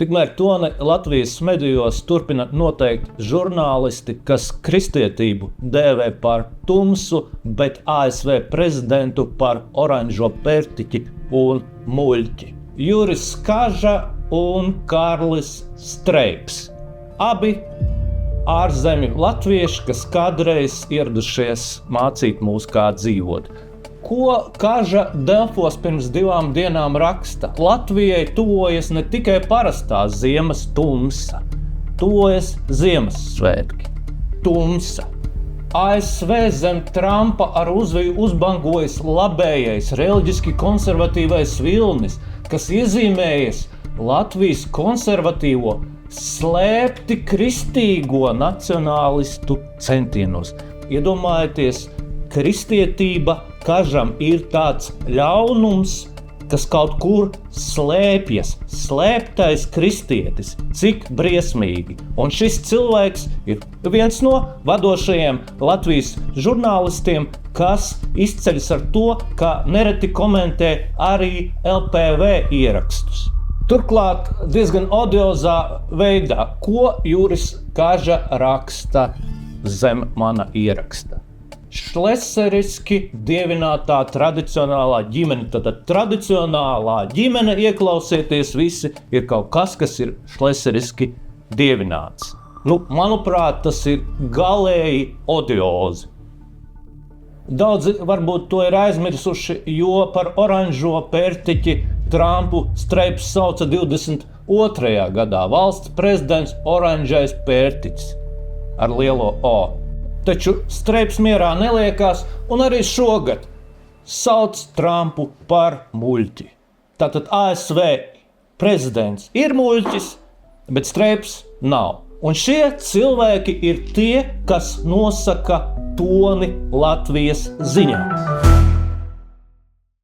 Tikmēr toni Latvijas medijos turpina noteikt žurnālisti, kas kristietību dēvē par tumsu, bet ASV prezidentu par oranžo pērtiķi un muļķi. Juris Kaža un Kārlis Streips. Abi ārzemju latvieši, kas kādreiz ieradušies mācīt mūs, kā dzīvot. Ko Kaža Delfos pirms 2 dienām raksta? Latvijai tuvojas ne tikai parastā ziemas tumsa, tuvojas Ziemassvētki. Tumsa. ASV zem Trumpa ar uzviju uzbangojas labējais, reliģiski konservatīvais vilnis, kas iezīmējas Latvijas konservatīvo slēpti kristīgo nacionālistu centienos. Iedomājieties, kristietība Kažam ir tāds ļaunums, kas kaut kur slēpjas, slēptais kristietis. Cik briesmīgi. Un šis cilvēks ir viens no vadošajiem Latvijas žurnālistiem, kas izceļas ar to, ka nereti komentē arī LPV ierakstus. Turklāt diezgan odiozā veidā, ko Juris Kaža raksta zem mana ieraksta. Šleseriski dievinātā tradicionālā ģimene. Tātad tradicionālā ģimene, ieklausieties visi, ir kaut kas, kas ir šleseriski dievināts. Manuprāt, tas ir galēji odiozi. Daudzi varbūt to ir aizmirsuši, jo par oranžo pērtiķi Trumpu Streips sauca 22. gadā. Valsts prezidents oranžais pērtiķis ar lielo O. Taču Streips mierā neliekās un arī šogad sauc Trumpu par muļķi. Tātad ASV prezidents ir muļķis, bet Streips nav. Un šie cilvēki ir tie, kas nosaka toni Latvijas ziņā.